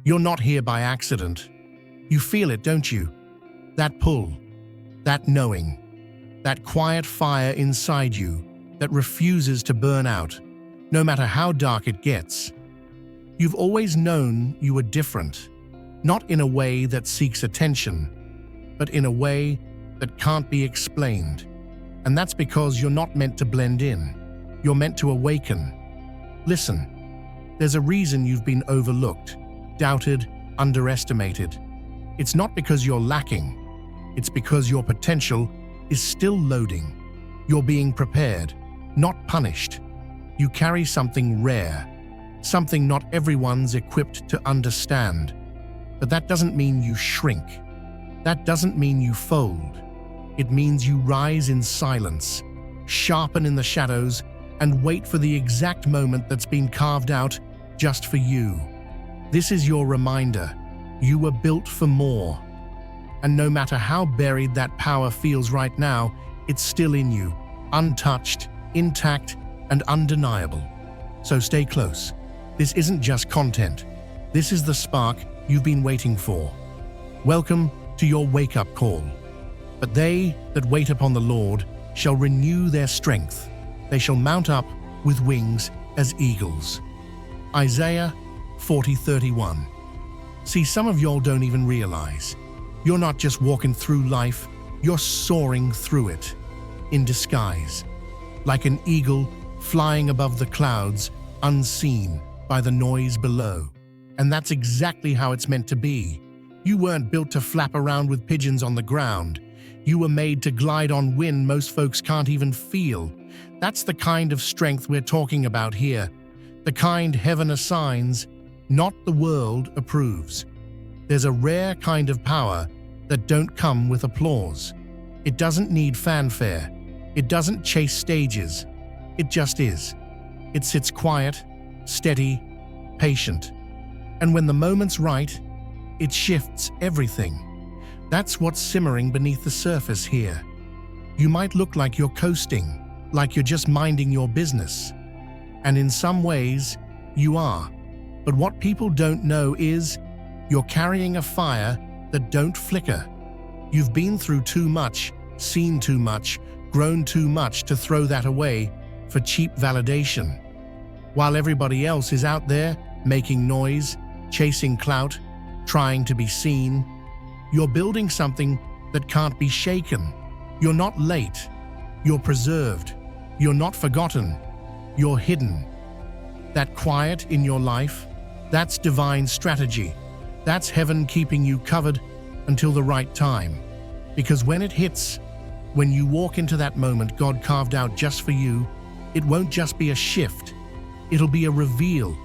You're not here by accident. You feel it, don't you? That pull, that knowing, that quiet fire inside you that refuses to burn out, no matter how dark it gets. You've always known you were different, not in a way that seeks attention, but in a way that can't be explained. And that's because you're not meant to blend in. You're meant to awaken. Listen, there's a reason you've been overlooked, doubted, underestimated. It's not because you're lacking. It's because your potential is still loading. You're being prepared, not punished. You carry something rare, something not everyone's equipped to understand. But that doesn't mean you shrink. That doesn't mean you fold. It means you rise in silence, sharpen in the shadows, and wait for the exact moment that's been carved out just for you. This is your reminder. You were built for more. And no matter how buried that power feels right now, it's still in you, untouched, intact, and undeniable. So stay close. This isn't just content. This is the spark you've been waiting for. Welcome to your wake-up call. But they that wait upon the Lord shall renew their strength. They shall mount up with wings as eagles. Isaiah 40:31. See, some of y'all don't even realize. You're not just walking through life, you're soaring through it, in disguise, like an eagle flying above the clouds, unseen by the noise below. And that's exactly how it's meant to be. You weren't built to flap around with pigeons on the ground. You were made to glide on wind most folks can't even feel. That's the kind of strength we're talking about here. The kind heaven assigns, not the world approves. There's a rare kind of power that don't come with applause. It doesn't need fanfare. It doesn't chase stages. It just is. It sits quiet, steady, patient. And when the moment's right, it shifts everything. That's what's simmering beneath the surface here. You might look like you're coasting, like you're just minding your business. And in some ways, you are. But what people don't know is you're carrying a fire that don't flicker. You've been through too much, seen too much, grown too much to throw that away for cheap validation. While everybody else is out there making noise, chasing clout, trying to be seen, you're building something that can't be shaken. You're not late. You're preserved. You're not forgotten. You're hidden. That quiet in your life, that's divine strategy. That's heaven keeping you covered until the right time. Because when it hits, when you walk into that moment God carved out just for you, it won't just be a shift. It'll be a reveal.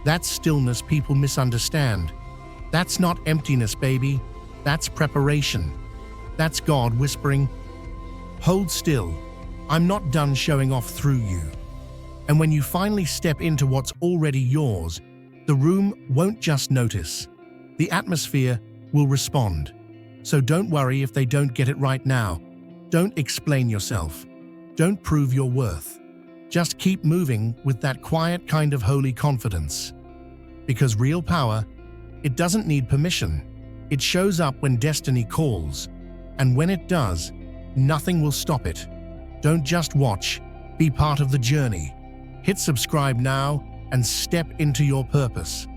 That stillness people misunderstand. That's not emptiness, baby. That's preparation. That's God whispering, "Hold still. I'm not done showing off through you." And when you finally step into what's already yours, the room won't just notice. The atmosphere will respond. So don't worry if they don't get it right now. Don't explain yourself. Don't prove your worth. Just keep moving with that quiet kind of holy confidence. Because real power, it doesn't need permission. It shows up when destiny calls. And when it does, nothing will stop it. Don't just watch, be part of the journey. Hit subscribe now and step into your purpose.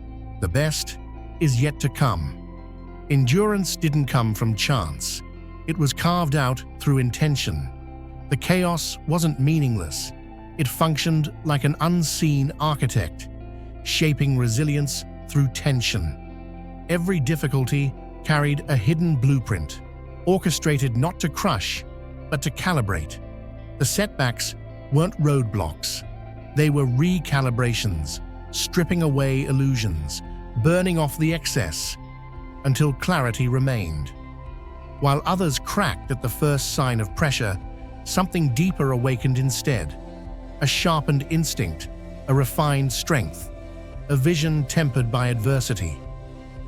The best is yet to come. Endurance didn't come from chance. It was carved out through intention. The chaos wasn't meaningless. It functioned like an unseen architect, shaping resilience through tension. Every difficulty carried a hidden blueprint, orchestrated not to crush, but to calibrate. The setbacks weren't roadblocks. They were recalibrations, stripping away illusions, burning off the excess, until clarity remained. While others cracked at the first sign of pressure, something deeper awakened instead. A sharpened instinct, a refined strength, a vision tempered by adversity.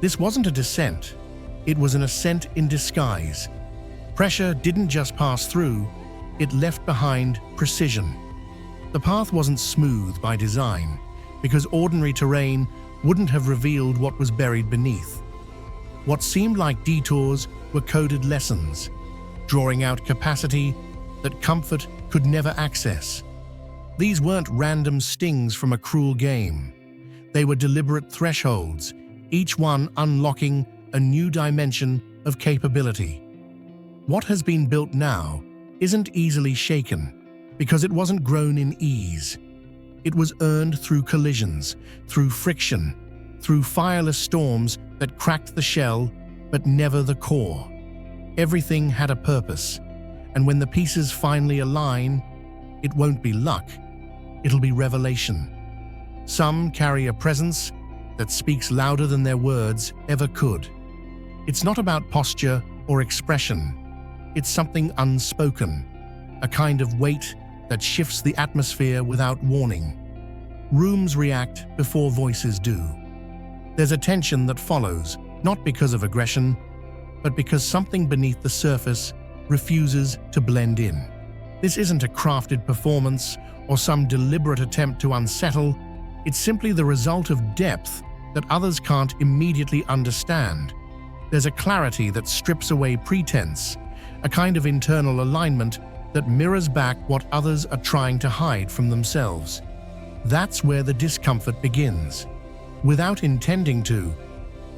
This wasn't a descent, it was an ascent in disguise. Pressure didn't just pass through, it left behind precision. The path wasn't smooth by design, because ordinary terrain wouldn't have revealed what was buried beneath. What seemed like detours were coded lessons, drawing out capacity that comfort could never access. These weren't random stings from a cruel game. They were deliberate thresholds, each one unlocking a new dimension of capability. What has been built now isn't easily shaken because it wasn't grown in ease. It was earned through collisions, through friction, through fireless storms that cracked the shell but never the core. Everything had a purpose, and when the pieces finally align, it won't be luck, it'll be revelation. Some carry a presence that speaks louder than their words ever could. It's not about posture or expression. It's something unspoken, a kind of weight that shifts the atmosphere without warning. Rooms react before voices do. There's a tension that follows, not because of aggression, but because something beneath the surface refuses to blend in. This isn't a crafted performance or some deliberate attempt to unsettle. It's simply the result of depth that others can't immediately understand. There's a clarity that strips away pretense, a kind of internal alignment that mirrors back what others are trying to hide from themselves. That's where the discomfort begins. Without intending to,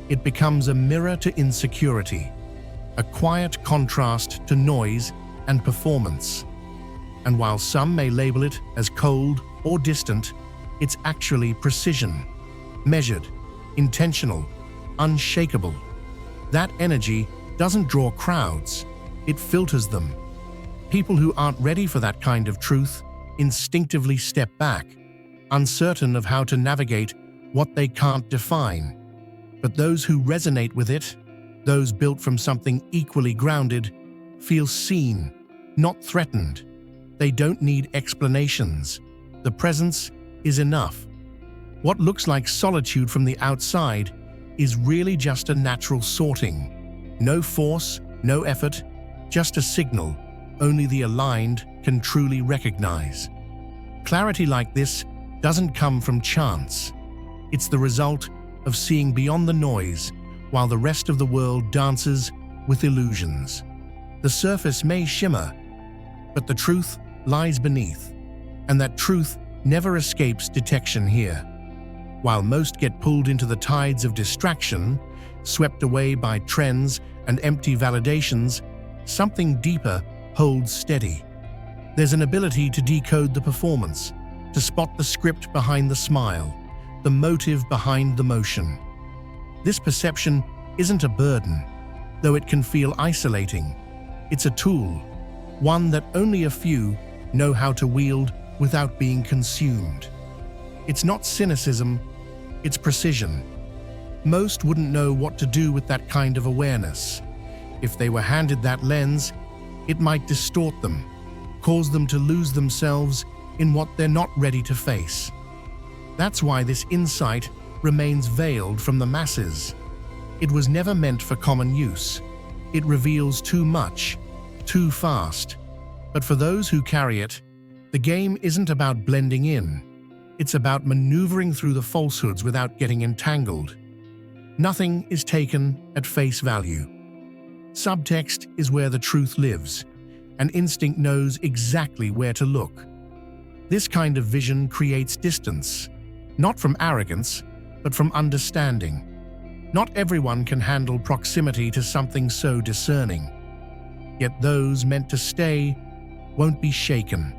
it becomes a mirror to insecurity, a quiet contrast to noise and performance. And while some may label it as cold or distant, it's actually precision, measured, intentional, unshakable. That energy doesn't draw crowds, it filters them. People who aren't ready for that kind of truth instinctively step back, uncertain of how to navigate what they can't define. But those who resonate with it, those built from something equally grounded, feel seen, not threatened. They don't need explanations. The presence is enough. What looks like solitude from the outside is really just a natural sorting. No force, no effort, just a signal only the aligned can truly recognize. Clarity like this doesn't come from chance. It's the result of seeing beyond the noise while the rest of the world dances with illusions. The surface may shimmer, but the truth lies beneath, and that truth never escapes detection here. While most get pulled into the tides of distraction, swept away by trends and empty validations, something deeper holds steady. There's an ability to decode the performance, to spot the script behind the smile, the motive behind the motion. This perception isn't a burden, though it can feel isolating. It's a tool, one that only a few know how to wield without being consumed. It's not cynicism, it's precision. Most wouldn't know what to do with that kind of awareness. If they were handed that lens, it might distort them, cause them to lose themselves in what they're not ready to face. That's why this insight remains veiled from the masses. It was never meant for common use. It reveals too much, too fast. But for those who carry it, the game isn't about blending in. It's about maneuvering through the falsehoods without getting entangled. Nothing is taken at face value. Subtext is where the truth lives, and instinct knows exactly where to look. This kind of vision creates distance, not from arrogance, but from understanding. Not everyone can handle proximity to something so discerning. Yet those meant to stay won't be shaken.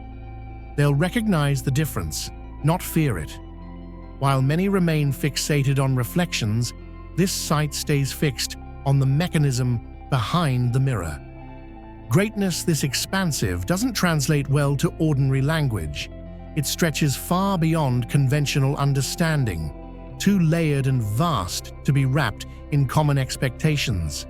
They'll recognize the difference, not fear it. While many remain fixated on reflections, this sight stays fixed on the mechanism behind the mirror. Greatness this expansive doesn't translate well to ordinary language. It stretches far beyond conventional understanding, too layered and vast to be wrapped in common expectations.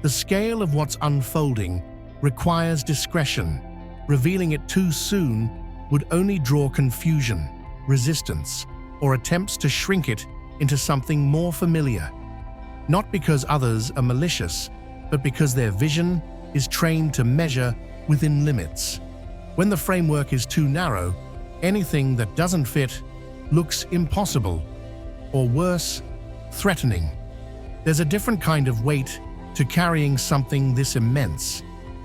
The scale of what's unfolding requires discretion. Revealing it too soon would only draw confusion, resistance, or attempts to shrink it into something more familiar. Not because others are malicious, but because their vision is trained to measure within limits. When the framework is too narrow, anything that doesn't fit looks impossible, or worse, threatening. There's a different kind of weight to carrying something this immense.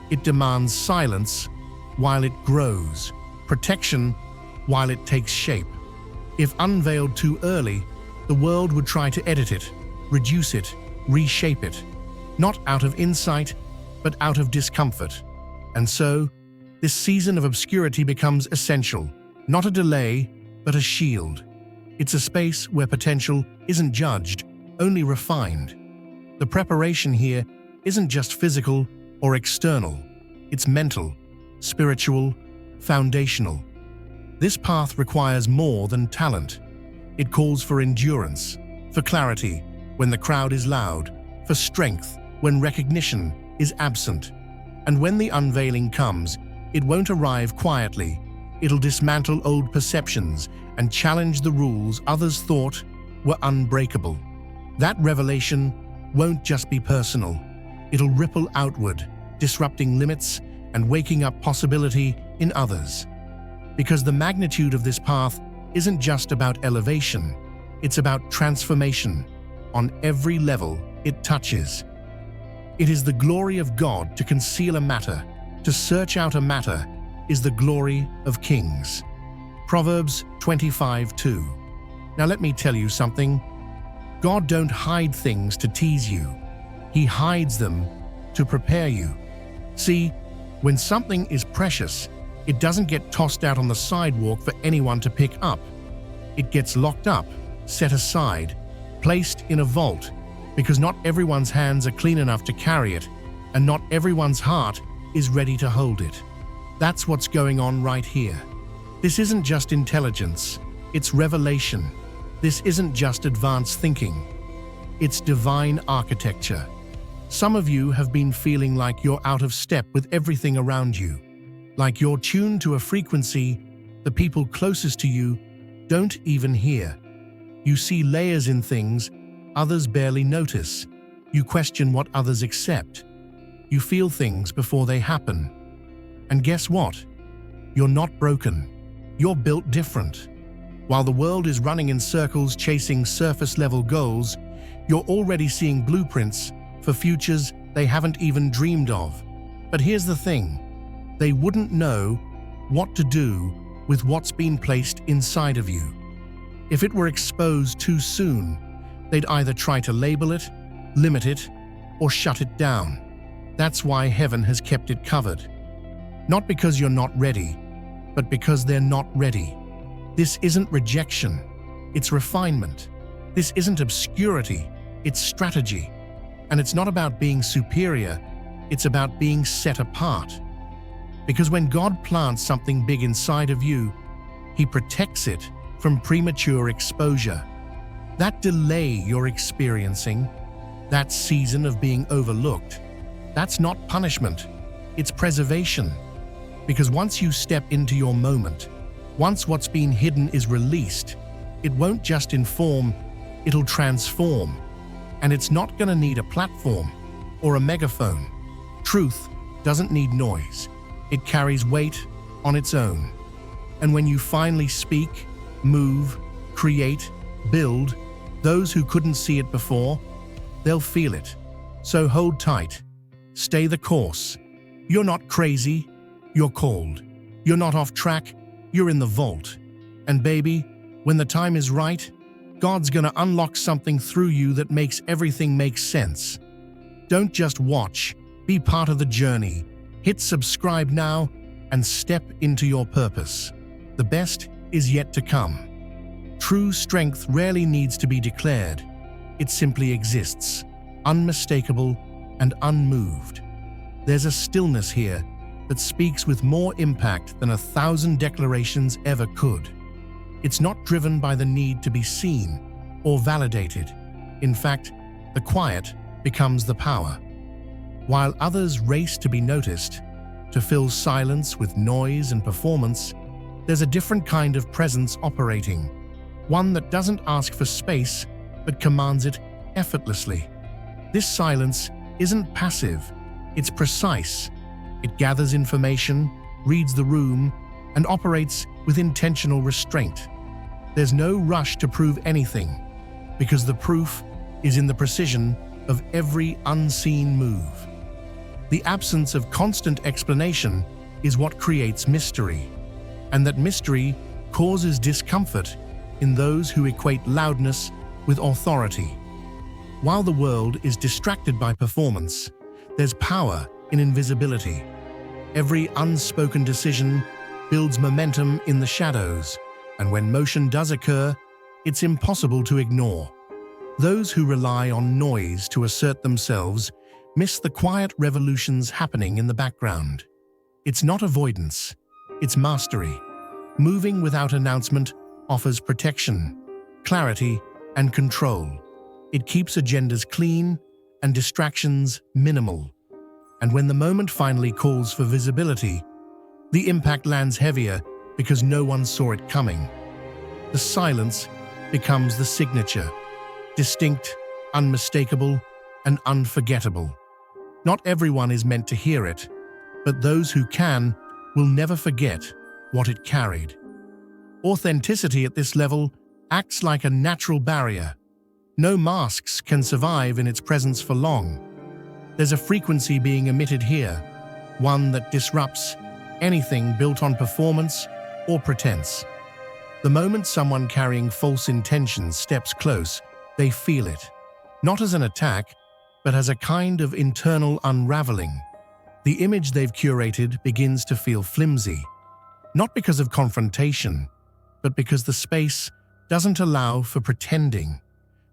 It demands silence while it grows, protection while it takes shape. If unveiled too early, the world would try to edit it, reduce it, reshape it, not out of insight, but out of discomfort. And so, this season of obscurity becomes essential, not a delay, but a shield. It's a space where potential isn't judged, only refined. The preparation here isn't just physical or external, it's mental, spiritual, foundational. This path requires more than talent. It calls for endurance, for clarity when the crowd is loud, for strength when recognition is absent. And when the unveiling comes, it won't arrive quietly. It'll dismantle old perceptions and challenge the rules others thought were unbreakable. That revelation won't just be personal. It'll ripple outward, disrupting limits and waking up possibility in others. Because the magnitude of this path isn't just about elevation, it's about transformation on every level it touches. It is the glory of God to conceal a matter, to search out a matter is the glory of kings. Proverbs 25:2. Now let me tell you something. God don't hide things to tease you. He hides them to prepare you. See, when something is precious, it doesn't get tossed out on the sidewalk for anyone to pick up. It gets locked up, set aside, placed in a vault, because not everyone's hands are clean enough to carry it, and not everyone's heart is ready to hold it. That's what's going on right here. This isn't just intelligence, it's revelation. This isn't just advanced thinking. It's divine architecture. Some of you have been feeling like you're out of step with everything around you, like you're tuned to a frequency the people closest to you don't even hear. You see layers in things others barely notice. You question what others accept. You feel things before they happen. And guess what? You're not broken. You're built different. While the world is running in circles chasing surface-level goals, you're already seeing blueprints for futures they haven't even dreamed of. But here's the thing. They wouldn't know what to do with what's been placed inside of you. If it were exposed too soon, they'd either try to label it, limit it, or shut it down. That's why heaven has kept it covered. Not because you're not ready, but because they're not ready. This isn't rejection, it's refinement. This isn't obscurity, it's strategy. And it's not about being superior, it's about being set apart. Because when God plants something big inside of you, He protects it from premature exposure. That delay you're experiencing, that season of being overlooked, that's not punishment, it's preservation. Because once you step into your moment, once what's been hidden is released, it won't just inform, it'll transform. And it's not going to need a platform or a megaphone. Truth doesn't need noise. It carries weight on its own. And when you finally speak, move, create, build, those who couldn't see it before, they'll feel it. So hold tight. Stay the course. You're not crazy. You're called. You're not off track. You're in the vault. And baby, when the time is right, God's gonna unlock something through you that makes everything make sense. Don't just watch. Be part of the journey. Hit subscribe now and step into your purpose. The best is yet to come. True strength rarely needs to be declared. It simply exists, unmistakable and unmoved. There's a stillness here that speaks with more impact than 1,000 declarations ever could. It's not driven by the need to be seen or validated. In fact, the quiet becomes the power. While others race to be noticed, to fill silence with noise and performance, there's a different kind of presence operating, one that doesn't ask for space but commands it effortlessly. This silence isn't passive, it's precise. It gathers information, reads the room, and operates with intentional restraint. There's no rush to prove anything, because the proof is in the precision of every unseen move. The absence of constant explanation is what creates mystery, and that mystery causes discomfort in those who equate loudness with authority. While the world is distracted by performance, there's power in invisibility. Every unspoken decision builds momentum in the shadows, and when motion does occur, it's impossible to ignore. Those who rely on noise to assert themselves miss the quiet revolutions happening in the background. It's not avoidance, it's mastery. Moving without announcement offers protection, clarity, and control. It keeps agendas clean and distractions minimal. And when the moment finally calls for visibility, the impact lands heavier because no one saw it coming. The silence becomes the signature, distinct, unmistakable, and unforgettable. Not everyone is meant to hear it, but those who can will never forget what it carried. Authenticity at this level acts like a natural barrier. No masks can survive in its presence for long. There's a frequency being emitted here, one that disrupts anything built on performance or pretense. The moment someone carrying false intentions steps close, they feel it, not as an attack, but as a kind of internal unraveling. The image they've curated begins to feel flimsy, not because of confrontation, but because the space doesn't allow for pretending.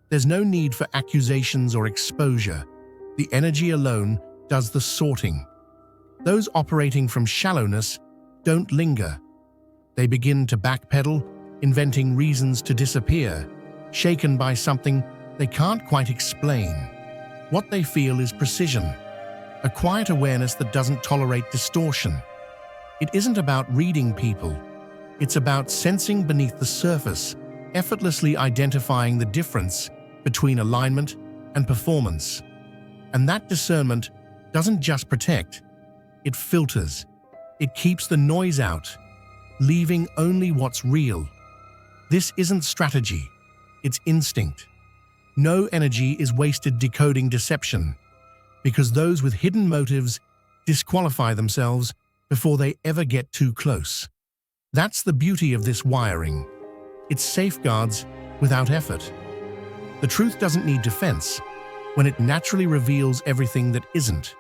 There's no need for accusations or exposure. The energy alone does the sorting. Those operating from shallowness don't linger. They begin to backpedal, inventing reasons to disappear, shaken by something they can't quite explain. What they feel is precision, a quiet awareness that doesn't tolerate distortion. It isn't about reading people. It's about sensing beneath the surface, effortlessly identifying the difference between alignment and performance. And that discernment doesn't just protect, it filters. It keeps the noise out, leaving only what's real. This isn't strategy, it's instinct. No energy is wasted decoding deception, because those with hidden motives disqualify themselves before they ever get too close. That's the beauty of this wiring. It safeguards without effort. The truth doesn't need defense when it naturally reveals everything that isn't.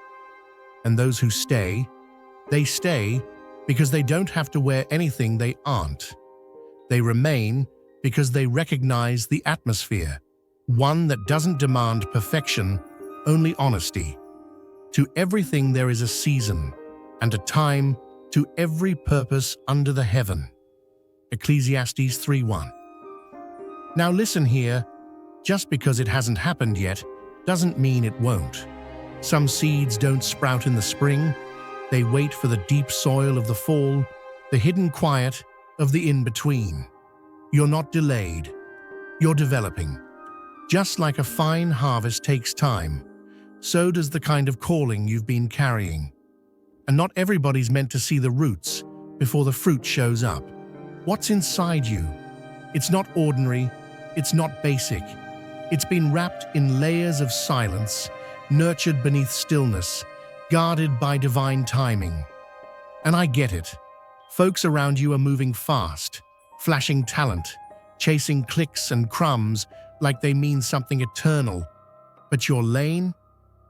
And those who stay, they stay because they don't have to wear anything they aren't. They remain because they recognize the atmosphere, one that doesn't demand perfection, only honesty. To everything there is a season, and a time to every purpose under the heaven. Ecclesiastes 3:1. Now listen here, just because it hasn't happened yet doesn't mean it won't. Some seeds don't sprout in the spring, they wait for the deep soil of the fall, the hidden quiet of the in-between. You're not delayed, you're developing. Just like a fine harvest takes time, so does the kind of calling you've been carrying. And not everybody's meant to see the roots before the fruit shows up. What's inside you? It's not ordinary, it's not basic. It's been wrapped in layers of silence, nurtured beneath stillness, guarded by divine timing. And I get it. Folks around you are moving fast, flashing talent, chasing clicks and crumbs like they mean something eternal. But your lane?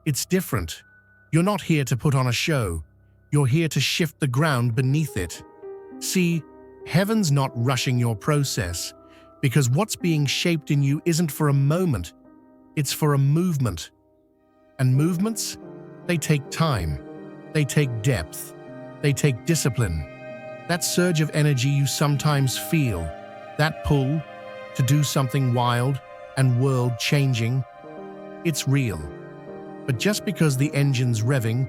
It's different. You're not here to put on a show. You're here to shift the ground beneath it. See, heaven's not rushing your process, because what's being shaped in you isn't for a moment, it's for a movement. And movements, they take time, they take depth, they take discipline. That surge of energy you sometimes feel, that pull to do something wild and world-changing, it's real. But just because the engine's revving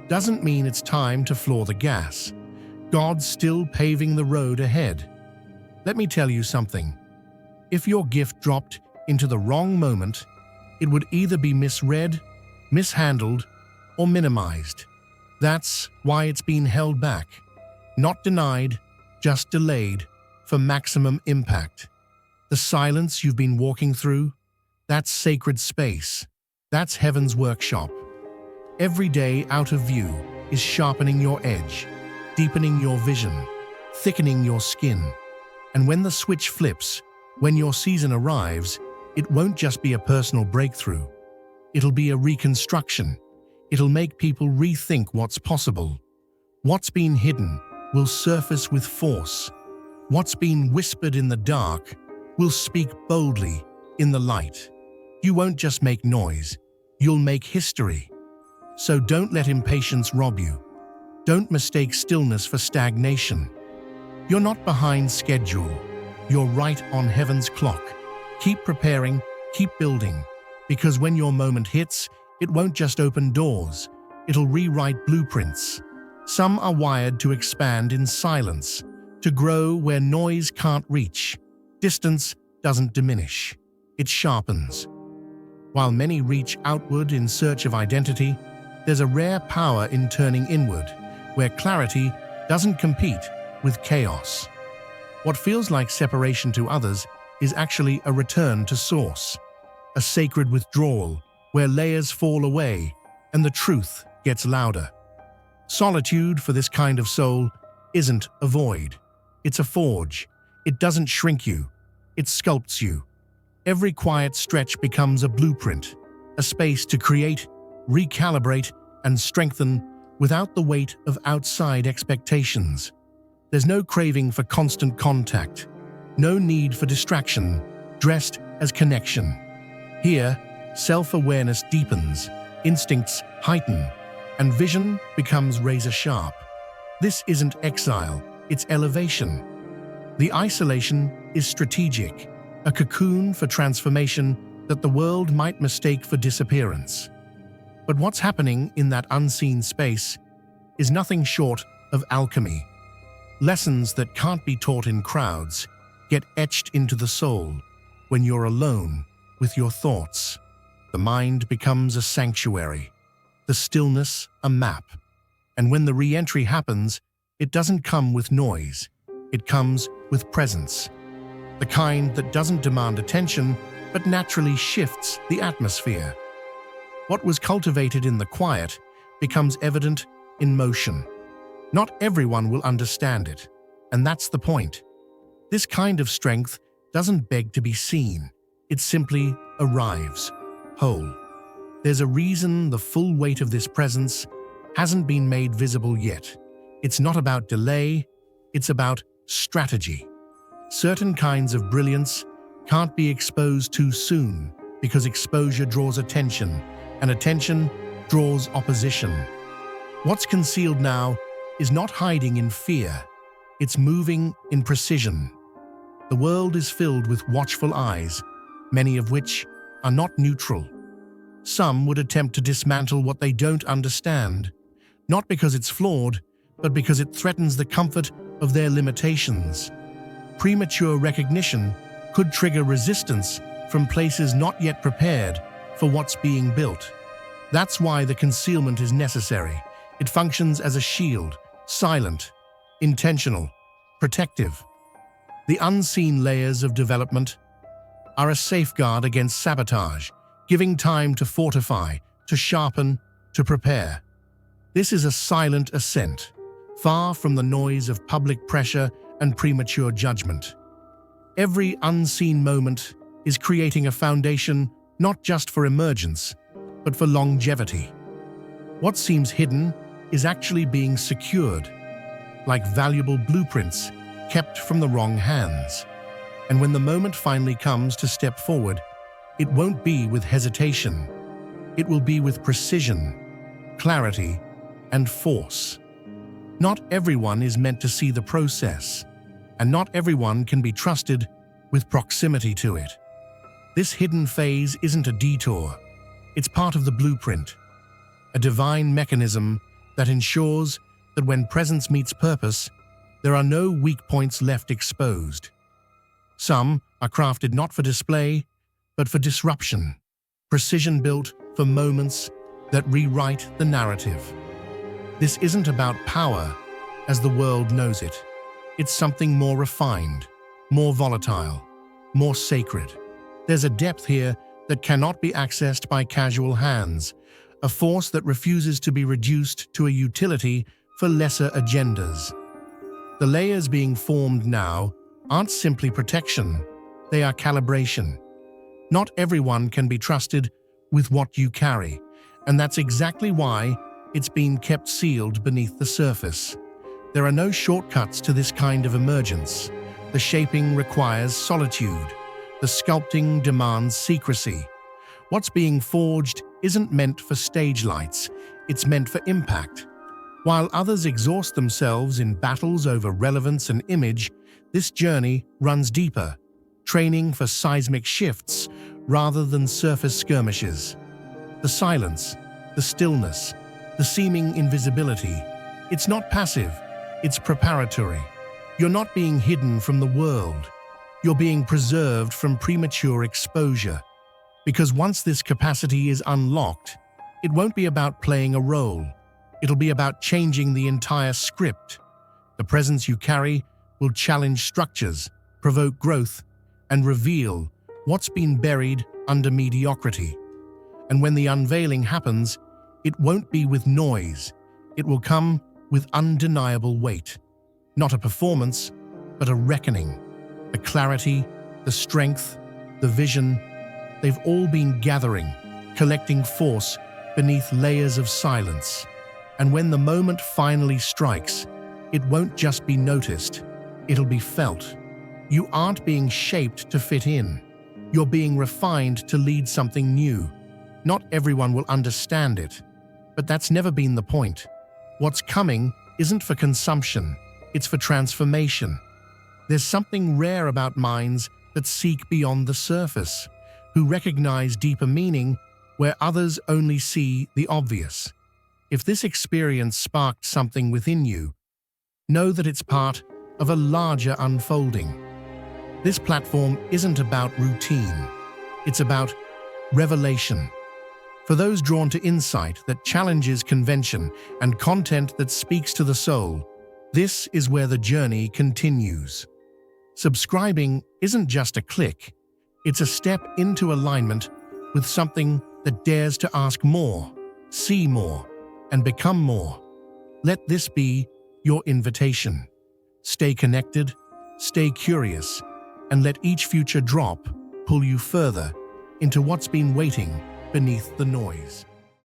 doesn't mean it's time to floor the gas. God's still paving the road ahead. Let me tell you something. If your gift dropped into the wrong moment, it would either be misread, mishandled, or minimized. That's why it's been held back. Not denied, just delayed for maximum impact. The silence you've been walking through, That's sacred space. That's heaven's workshop. Every day out of view is sharpening your edge, deepening your vision, thickening your skin. And when the switch flips, when your season arrives, it won't just be a personal breakthrough. It'll be a reconstruction. It'll make people rethink what's possible. What's been hidden will surface with force. What's been whispered in the dark will speak boldly in the light. You won't just make noise, you'll make history. So don't let impatience rob you. Don't mistake stillness for stagnation. You're not behind schedule. You're right on heaven's clock. Keep preparing, keep building, because when your moment hits, it won't just open doors, it'll rewrite blueprints. Some are wired to expand in silence, to grow where noise can't reach. Distance doesn't diminish, it sharpens. While many reach outward in search of identity, there's a rare power in turning inward, where clarity doesn't compete with chaos. What feels like separation to others is actually a return to source, a sacred withdrawal where layers fall away and the truth gets louder. Solitude for this kind of soul isn't a void. It's a forge. It doesn't shrink you. It sculpts you. Every quiet stretch becomes a blueprint, a space to create, recalibrate, and strengthen without the weight of outside expectations. There's no craving for constant contact, no need for distraction, dressed as connection. Here, self-awareness deepens, instincts heighten, and vision becomes razor-sharp. This isn't exile, it's elevation. The isolation is strategic, a cocoon for transformation that the world might mistake for disappearance. But what's happening in that unseen space is nothing short of alchemy. Lessons that can't be taught in crowds get etched into the soul when you're alone with your thoughts. The mind becomes a sanctuary, the stillness a map. And when the re-entry happens, it doesn't come with noise. It comes with presence. The kind that doesn't demand attention, but naturally shifts the atmosphere. What was cultivated in the quiet becomes evident in motion. Not everyone will understand it, and that's the point. This kind of strength doesn't beg to be seen. It simply arrives, whole. There's a reason the full weight of this presence hasn't been made visible yet. It's not about delay, it's about strategy. Certain kinds of brilliance can't be exposed too soon because exposure draws attention, and attention draws opposition. What's concealed now is not hiding in fear, it's moving in precision. The world is filled with watchful eyes, many of which are not neutral. Some would attempt to dismantle what they don't understand, not because it's flawed, but because it threatens the comfort of their limitations. Premature recognition could trigger resistance from places not yet prepared for what's being built. That's why the concealment is necessary. It functions as a shield, silent, intentional, protective. The unseen layers of development are a safeguard against sabotage, giving time to fortify, to sharpen, to prepare. This is a silent ascent, far from the noise of public pressure and premature judgment. Every unseen moment is creating a foundation not just for emergence, but for longevity. What seems hidden is actually being secured, like valuable blueprints kept from the wrong hands. And when the moment finally comes to step forward, it won't be with hesitation. It will be with precision, clarity, and force. Not everyone is meant to see the process, and not everyone can be trusted with proximity to it. This hidden phase isn't a detour. It's part of the blueprint, a divine mechanism that ensures that when presence meets purpose, there are no weak points left exposed. Some are crafted not for display, but for disruption, precision-built for moments that rewrite the narrative. This isn't about power as the world knows it. It's something more refined, more volatile, more sacred. There's a depth here that cannot be accessed by casual hands, a force that refuses to be reduced to a utility for lesser agendas. The layers being formed now aren't simply protection, they are calibration. Not everyone can be trusted with what you carry, and that's exactly why it's been kept sealed beneath the surface. There are no shortcuts to this kind of emergence. The shaping requires solitude. The sculpting demands secrecy. What's being forged isn't meant for stage lights, it's meant for impact. While others exhaust themselves in battles over relevance and image, this journey runs deeper, training for seismic shifts rather than surface skirmishes. The silence, the stillness, the seeming invisibility, it's not passive, it's preparatory. You're not being hidden from the world. You're being preserved from premature exposure. Because once this capacity is unlocked, it won't be about playing a role. It'll be about changing the entire script. The presence you carry will challenge structures, provoke growth, and reveal what's been buried under mediocrity. And when the unveiling happens, it won't be with noise. It will come with undeniable weight. Not a performance, but a reckoning. The clarity, the strength, the vision, they've all been gathering, collecting force beneath layers of silence. And when the moment finally strikes, it won't just be noticed, it'll be felt. You aren't being shaped to fit in. You're being refined to lead something new. Not everyone will understand it, but that's never been the point. What's coming isn't for consumption, it's for transformation. There's something rare about minds that seek beyond the surface, who recognize deeper meaning where others only see the obvious. If this experience sparked something within you, know that it's part of a larger unfolding. This platform isn't about routine, it's about revelation. For those drawn to insight that challenges convention and content that speaks to the soul, this is where the journey continues. Subscribing isn't just a click, it's a step into alignment with something that dares to ask more, see more, and become more. Let this be your invitation. Stay connected, stay curious, and let each future drop pull you further into what's been waiting beneath the noise.